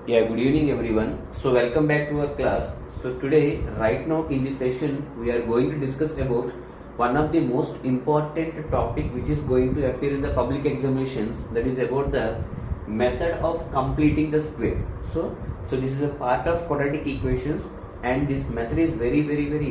Yeah, good evening everyone. So welcome back to our class. So today, right now in this session, we are going to discuss about one of the most important topic which is going to appear in the public examinations, that is about the method of completing the square. So this is a part of quadratic equations, and this method is very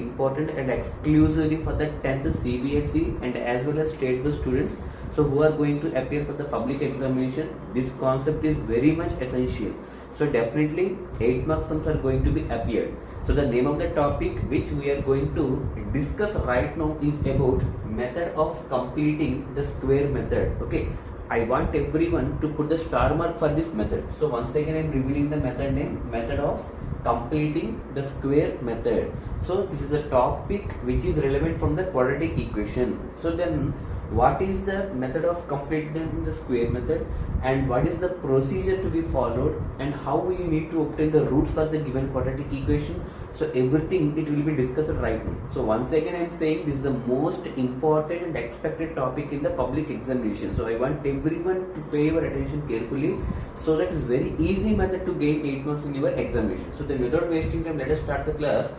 important and exclusively for the 10th CBSE and as well as state based students. So who are going to appear for the public examination, this concept is very much essential. So definitely 8 mark sums are going to be appeared. So the name of the topic which we are going to discuss right now is about method of completing the square method. Okay, I want everyone to put the star mark for this method. So once again I am revealing the method name, method of completing the square method. So this is a topic which is relevant from the quadratic equation. So then what is the method of completing the square method, and what is the procedure to be followed, and how we need to obtain the roots for the given quadratic equation. So everything it will be discussed right now. So once again I am saying this is the most important and expected topic in the public examination. So I want everyone to pay your attention carefully, so that is very easy method to gain 8 marks in your examination. So then without wasting time, let us start the class.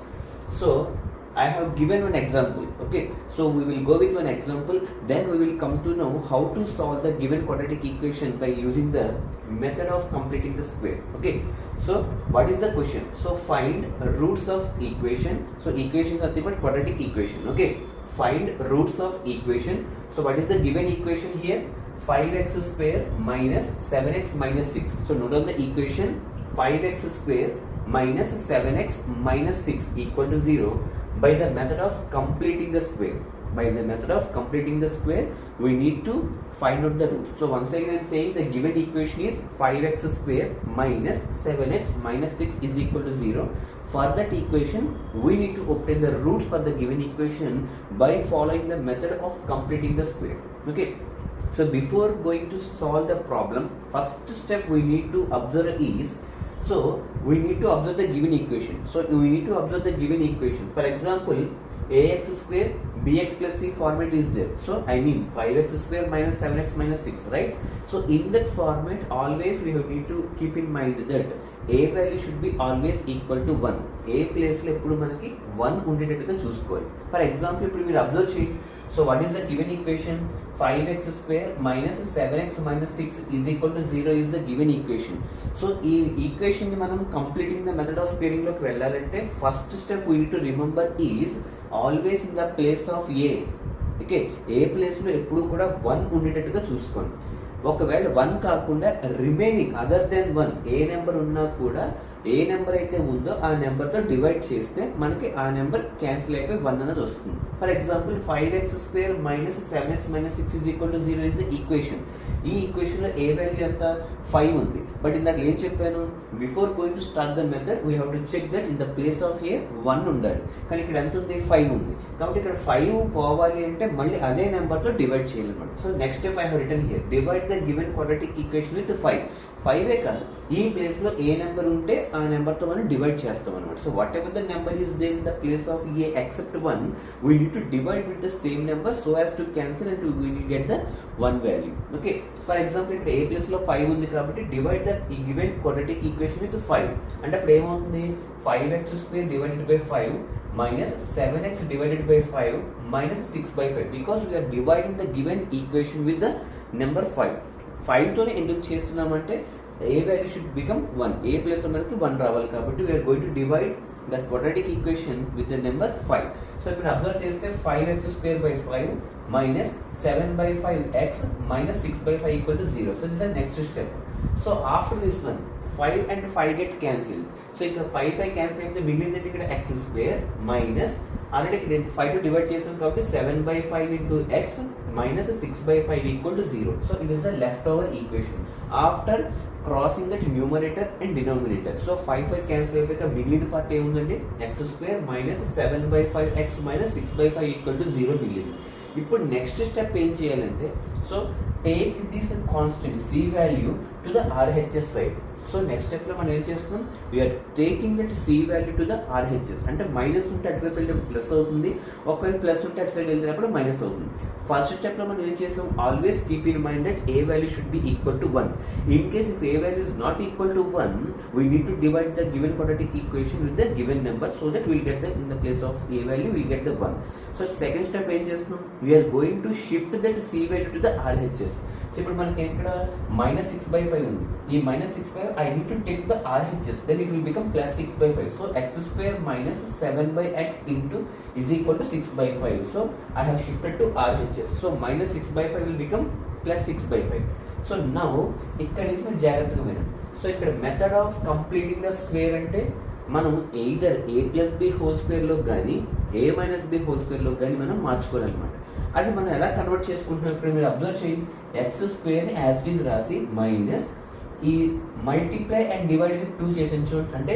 So I have given one example. Okay, so we will go with one example, then we will come to know how to solve the given quadratic equation by using the method of completing the square. Okay, so what is the question? So find roots of equation. So equations are nothing but quadratic equation. Okay, find roots of equation. So what is the given equation here? 5x square minus 7x minus 6. So note on the equation, 5x square minus 7x minus 6 equal to 0 by the method of completing the square. By the method of completing the square, we need to find out the roots. So once again I am saying the given equation is 5x square minus 7x minus 6 is equal to 0. For that equation, we need to obtain the roots for the given equation by following the method of completing the square. Okay. So before going to solve the problem, first step we need to observe is, so we need to observe the given equation. So we need to observe the given equation. For example, ax square bx plus c format is there. So I mean 5x square minus 7x minus 6, right? So in that format, always we need to keep in mind that a value should be always equal to 1. A place lo eppudu manaki 1 undetట్టుగా చూసుకోవాలి. For example, ఇప్పుడు మీరు observe చేయండి. So what is the given equation? 5x square minus 7x minus 6 is equal to 0 is the given equation. So ఈ equation ని మనం completing the method of squaring లోకి వెళ్ళాలంటే first step we need to remember is always in the place of a. Okay, A place లో ఎప్పుడు కూడా 1 ఉండేటట్టుగా చూసుకోండి. ఒకవేళ 1 కాకుండా రిమైనింగ్ అదర్ దెన్ 1 ఏ నెంబర్ ఉన్నా కూడా ఏ నెంబర్ అయితే ఉందో ఆ నెంబర్తో డివైడ్ చేస్తే మనకి ఆ నెంబర్ క్యాన్సిల్ అయిపోయి 1 అనేది వస్తుంది. For example 5x square minus 7x minus 6 is equal to 0 is the equation. ఈ ఈక్వేషన్లో ఏ వాల్యూ ఎంత 5 ఉంది. బట్ ఇందాక ఏం చెప్పాను, before going to start the method we have to check that in the place of A 1 ఉండాలి. కానీ ఇక్కడ ఎంత ఉంది, 5 ఉంది. కాబట్టి ఇక్కడ 5 పోవాలి అంటే మళ్ళీ అదే నెంబర్తో డివైడ్ చేయాలన్నమాట. So next step I have written here, divide the given quadratic equation with 5. 5 కాదు, ఈ ప్లేస్ లో ఏ నెంబర్ ఉంటే ఆ నెంబర్ తో మనం డివైడ్ చేస్తాం అనమాట. So whatever the number is there in the place of A except 1, we need to divide with the same number so as to cancel and we will get the 1 value. Okay, for example ఇక్కడ A place లో 5 ఉంది కాబట్టి divide the given quadratic equation with 5. అంటే అప్పుడు ఏమవుతుంది, 5x square divided by 5 minus 7x divided by 5 minus 6 by 5, because we are dividing the given equation with the number 5. 5 తోనే ఎందుకు చేస్తున్నామంటే A value should become 1, A place లో మనకి 1 రావాలి కాబట్టి we are going to divide that quadratic equation with the number 5. So ఇప్పుడు observe చేస్తే 5x square by 5 minus 7 by 5x minus 6 by 5 equal to 0. So this is the next step. So after this one, 5 and 5 get cancelled. So ఇక్కడ 5 cancel అయితే మిగిలింది ఇక్కడ x square minus already 5 తో divide చేసాం కాబట్టి 7 by 5 into x minus 6 by 5 equal to 0. So it is the leftover equation after crossing that numerator and denominator. So 5 cancel అయిపోయాక మిగిలిన part ఏముందండి, x square minus 7 by 5 x minus 6 by 5 equal to 0 మిగిలింది. ఇప్పుడు next step ఏం చేయాలంటే, so take this constant c value to the RHS side. So next step లో మనం ఏం చేస్తున్నాం, we're taking that C value to the RHS. అంటే minus ఉంటే అటువైపు వెళ్ళినప్పుడు ప్లస్ అవుతుంది, ఒకవేళ ప్లస్ ఉంటే అటు సైడ్ వెళ్ళినప్పుడు మైనస్ అవుతుంది. ఫస్ట్ స్టెప్ లో మనం ఏం చేసాం, always keep in mind that A value should be equal to 1. In case if A value is not equal to 1, we need to divide the given quadratic equation with the given number so that we'll get the, in the place of a value we'll get the 1. So second step ఏం చేస్తున్నాం, we are going to shift that c value to the RHS. So ఇప్పుడు మనకి ఇక్కడ -6/5 ఉంది. ఈ -6/5 I need to take the RHS, then it will become +6/5. So x² - 7/x into is equal to 6/5. So I have shifted to RHS. So -6/5 will become +6/5. So now ఇక్కడ నుంచి మనం జాగ్రత్తగా వినండి. సో ఇక్కడ method of completing the square అంటే మనం either a+b² లో కానీ a-b² లో కానీ మనం మార్చుకోవాలన్నమాట. అది మనం ఎలా కన్వర్ట్ చేసుకుంటున్నాం ఇక్కడ మీరు అబ్జర్వ్ చేయండి. x² యాజ్ ఇట్ ఈజ్ రాసి మైనస్ ఈ మల్టిప్లై అండ్ డివైడ్ విత్ 2 చేసాను చూడండి. అంటే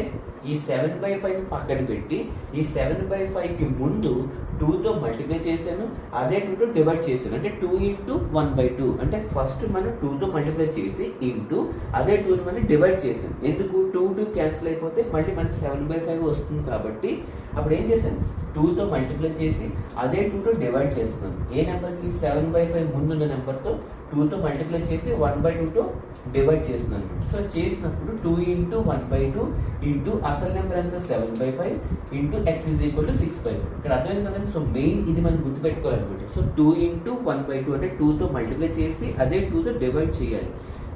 ఈ 7/5 పక్కన పెట్టి ఈ 7/5కి ముందు 2తో మల్టిప్లై చేశాను, అదే 2తో డివైడ్ చేశాను. అంటే 2 into 1/2. అంటే ఫస్ట్ మనం 2తో మల్టిప్లై చేసి ఇంటూ అదే 2ని మనం డివైడ్ చేశాను. ఎందుకు 2 క్యాన్సిల్ అయిపోతే మళ్ళీ మనకి 7/5 వస్తుంది కాబట్టి అప్పుడు ఏం చేశాను, 2తో మల్టిప్లై చేసి అదే 2తో డివైడ్ చేస్తున్నాను. ఏ నెంబర్కి 7/5 ముందున్న నెంబర్తో 2తో మల్టిప్లై చేసి 1/2తో డివైడ్ చేస్తున్నాను. సో చేసినప్పుడు 2 into 1/2 ఇంటూ అసలు నెంబర్ ఎంత 7/5 into x is equal to 6/5. ఇక్కడ అర్థమైంది కదండి. సో మెయిన్ ఇది మనం గుర్తుపెట్టుకోవాలన్నమాట. సో 2 into 1/2 అంటే 2తో మల్టిప్లై చేసి అదే 2తో డివైడ్ చేయాలి.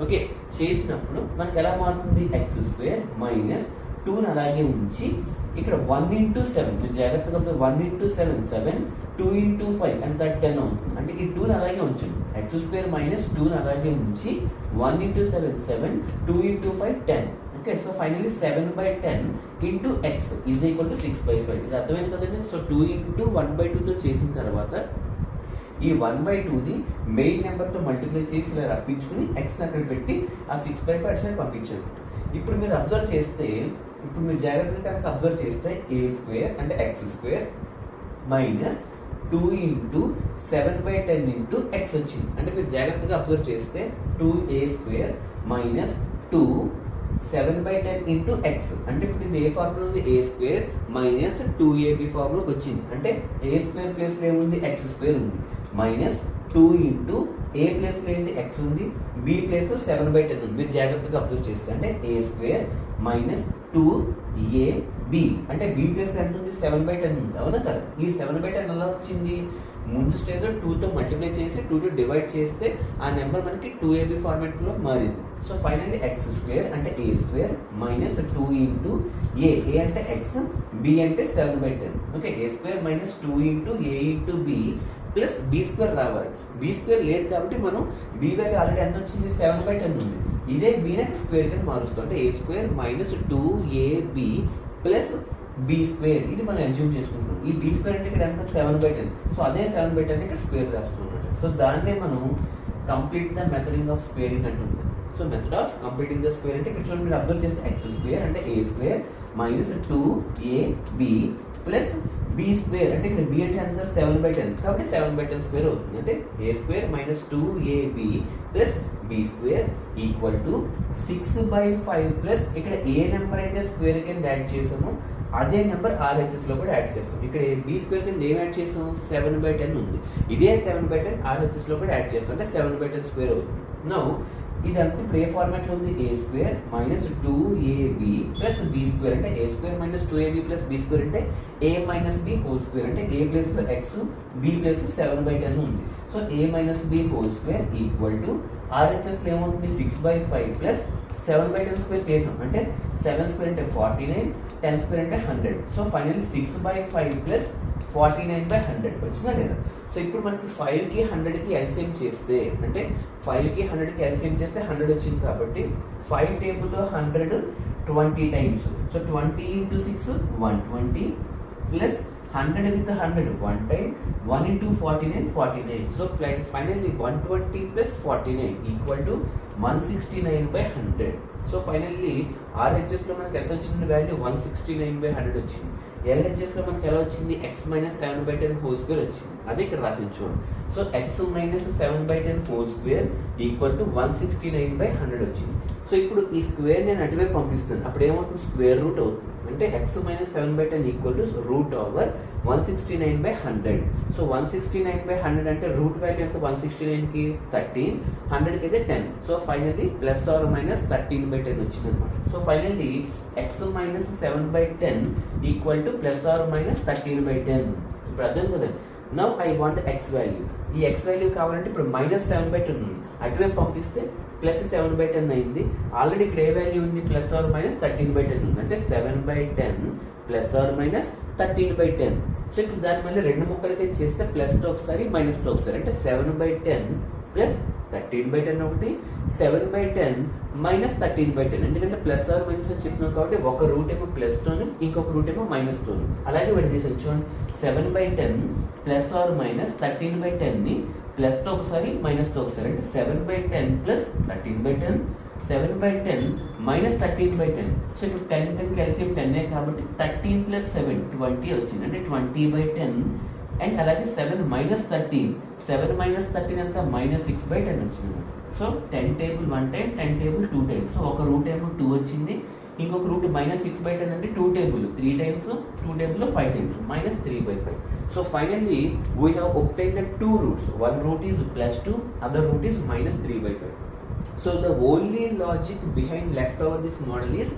ఓకే, చేసినప్పుడు మనకి ఎలా మారుతుంది, x² మైనస్ 2ని అలాగే ఉంచి ఇక్కడ 1 into 7 మీరు జాగ్రత్తగా 1 into 7 7, 2 into 5 ఎంత 10 అవుతుంది. అంటే ఈ 2ని అలాగే ఉంచండి. x² మైనస్ 2ని అలాగే ఉంచి 1 into 7 7, 2 into 5 10. Okay, so finally 7/10 into x is equal to 6/5. ఇది అర్థమైంది కదండి. సో 2 into 1/2తో చేసిన తర్వాత ఈ 1/2ని మెయిన్ నెంబర్తో మల్టిప్లై చేసి ఇలా రప్పించుకుని x అక్కడ పెట్టి ఆ 6/5 అటు సైడ్ పంపించాను. ఇప్పుడు మీరు అబ్జర్వ్ చేస్తే, ఇప్పుడు మీరు జాగ్రత్తగా కనుక అబ్జర్వ్ చేస్తే a² అంటే x² minus 2 into 7/10 into x వచ్చింది. అంటే మీరు జాగ్రత్తగా అబ్జర్వ్ చేస్తే 2a² మైనస్ 2 7/10 ఇంటూ x. అంటే ఇప్పుడు ఇది ఏ ఫార్ములా ఉంది, a² మైనస్ 2ab ఫార్ములాకి వచ్చింది. అంటే a² ప్లేస్లో ఏముంది, x² ఉంది, మైనస్ 2 ఇంటూ ఏ ప్లేస్లో ఏంటి x ఉంది, b ప్లేస్లో 7/10 ఉంది. మీరు జాగ్రత్తగా అబ్జర్వ్ చేస్తే అంటే a² మైనస్ 2ab అంటే b ప్లేస్లో ఎంత ఉంది, 7/10 ఉంది, అవునా కదా. ఈ 7/10 ఎలా వచ్చింది, ముందు స్టేజ్లో 2తో మల్టిప్లై చేసి 2తో డివైడ్ చేస్తే ఆ నెంబర్ మనకి 2ab ఫార్మాట్లో మారింది. సో ఫైనల్లీ x² అంటే a² మైనస్ 2 ఇంటూ a అంటే x, b అంటే 7/10. Okay, a² minus 2 into a into b plus b² రావాలి. b² లేదు కాబట్టి మనం b వాల్యూ ఆల్రెడీ ఎంత వచ్చింది, 7/10 ఉంది. ఇదే b ని స్క్వేర్ కింద మారుస్తాం. అంటే a² minus 2ab plus b². ఇది మనం అజ్యూమ్ చేసుకుంటున్నాం. ఈ b² అంటే ఇక్కడ ఎంత 7/10. సో అదే 7/10 ఇక్కడ స్క్వేర్ రాస్తాం అన్నమాట. సో దాన్నే మనం కంప్లీట్ ద మెథడింగ్ ఆఫ్ స్క్వేరింగ్ అంటుంది. So method of completing the square అంటే ఇక్కడ చూడండి, మీరు అబ్జర్వ్ చేస్తే x² అంటే a² minus 2ab plus b² అంటే ఇక్కడ b అంటే ఎంత 7/10 కాబట్టి 7/10 స్క్వేర్ అవుతుంది. అంటే a² minus 2ab plus b² equal to 6/5 plus ఇక్కడ ఏ నెంబర్ అయితే స్క్వేర్ కింద యాడ్ చేసామో అదే నెంబర్ RHS లో కూడా యాడ్ చేస్తాం. ఇక్కడ b² కింద ఏం యాడ్ చేస్తాం, 7/10 ఉంది. ఇదే 7/10 RHS లో కూడా యాడ్ చేస్తాం. అంటే 7/10 స్క్వేర్ అవుతుంది. నౌ ఇదంతా ఇప్పుడు ఏ ఫార్మాట్ లో ఉంది, a² minus 2ab plus b² అంటే a² minus 2ab plus b² అంటే a minus b whole square. అంటే a ప్లేస్ లో x, b ప్లేస్ లో 7/10 ఉంది. So a minus b whole square equal to RHS లో ఏమవుతుంది, 6/5 ప్లస్ 7/10 స్క్వేర్ చేసాం. అంటే 7² అంటే 49, 10² అంటే 100. సో ఫైనల్లీ 6/5 ప్లస్ 49/100 వచ్చిందా లేదా. సో ఇప్పుడు మనకి 5కి 100కి ఎల్సిఎం చేస్తే, అంటే 5కి 100కి ఎల్సిఎం చేస్తే 100 వచ్చింది కాబట్టి 5 టేబుల్లో 100 20 times. So 20 into 6 120 plus 100 with 100 one time, 1 into 49 49. So finally 120 plus 49 equal to 169 by 100. So finally RHS లో మనకి ఎంత వచ్చింది వాల్యూ 169 by 100 వచ్చింది. LHS లో మనకి ఎలా వచ్చింది x minus 7 by 10 whole square వచ్చింది. అదే ఇక్కడ రాసింది చూడండి. So x minus 7 by 10 whole square equal to 169 by 100 వచ్చింది. సో ఇప్పుడు ఈ స్క్వేర్ నేను అటువైపు పంపిస్తాను, అప్పుడు ఏమవుతుంది స్క్వేర్ రూట్ అవుతుంది. అంటే x minus 7 by 10 equal to root over 169 by 100. So 169 by 100 అంటే రూట్ వాల్యూ ఎంత 169 కి 13, 100 కి అయితే 10. So finally plus or minus 13 by 10 వచ్చింది అనమాట. So finally x minus 7 by 10 equal to plus or minus 13 by 10. ఇప్పుడు అర్థం కదా. Now I want x value. ఈ x వాల్యూ కావాలంటే ఇప్పుడు మైనస్ 7 by 10 ఉంది, అటువైపు పంపిస్తే ప్లస్ 7 by 10 అయింది. ఆల్రెడీ ఇక్కడ ఏ వాల్యూ ఉంది ప్లస్ ఆర్ మైనస్ 13 by 10 ఉంది, అంటే 7 by 10 plus or minus 13 by 10. So ఇప్పుడు దాని మళ్ళీ రెండు ముక్కలకి చేస్తే ప్లస్ తో ఒకసారి మైనస్ తో ఒకసారి, అంటే 7 by 10 ప్లస్ 13 by 10 ఒకటి, 7 by 10 మైనస్ 13 by 10. ఎందుకంటే ప్లస్ ఆర్ మైనస్ అని చెప్తున్నాం కాబట్టి ఒక రూట్ ఏమో ప్లస్ తోను ఇంకొక రూట్ ఏమో మైనస్ తోను. అలాగే విడదీసాను చూడండి, 7 by 10 plus or minus 13 by 10 ని ప్లస్ తో ఒకసారి మైనస్ తో ఒకసారి, అంటే 7 by 10 plus 13 by 10, 7 by 10 minus 13 by 10. So ఇప్పుడు 10 10 కలిసి 10 కాబట్టి 13 ప్లస్ 7 20 వచ్చింది, అంటే 20 by 10. అండ్ అలాగే 7 మైనస్ 13, 7 మైనస్ 13 అంతా మైనస్ 6 by 10 వచ్చింది. So 10 table 1 time, 10 table 2 times. So ఒక రూట్ ఏమో 2 వచ్చింది, ఇంకొక రూట్ మైనస్ 6 by 10 అంటే 2 table 3 times, 2 table 5 times, minus 3 by 5. So finally we have obtained the two roots. One root is plus 2, other root is minus 3 by 5. So the only logic behind left over this model is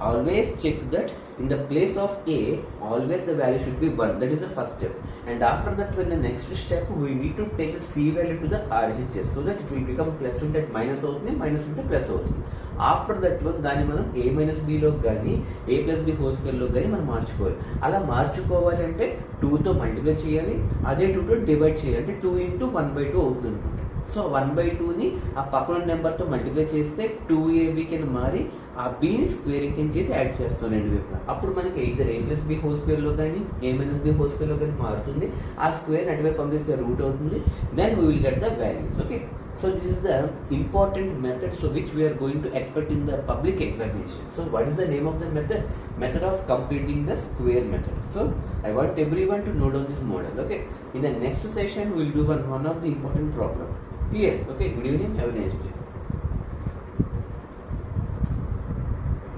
always check that in the place of a always the value should be 1. That is the first step. And after that, when the next step we need to take the c value to the RHS so that it will become plus ఉంటే minus అవుతుంది, minus ఉంటే plus అవుతుంది. After that one దాన్ని మనం a minus బిలోకి కానీ a plus B whole స్క్వేర్లోకి కానీ మనం మార్చుకోవాలి. అలా మార్చుకోవాలి అంటే 2తో మల్టిప్లై చేయాలి, అదే 2తో డివైడ్ చేయాలి, అంటే 2 into 1/2 అవుతుంది అనుకుంటే. సో 1/2ని ఆ పక్కన నెంబర్తో మల్టిప్లై చేస్తే 2ab కింద మారి ఆ బిని స్క్వేరింగ్ కింద చేసి యాడ్ చేస్తాం రెండు వైపులా. అప్పుడు మనకి ఇద్దరు a ప్లస్ బి హోల్ స్క్వేర్లో కానీ a మైనస్ బి హోల్ స్క్వేర్లో కానీ మారుతుంది. ఆ స్క్వేర్ అటువైపు పంపిస్తే రూట్ అవుతుంది. Then we will get the values. Okay, so this is the important method so which we are going to expect in the public examination. So what is the name of the method? Method of completing the square method. So I want everyone to note on this model. Okay, in the next session we will do one of the important problem. Clear? Okay, good evening, have a nice day.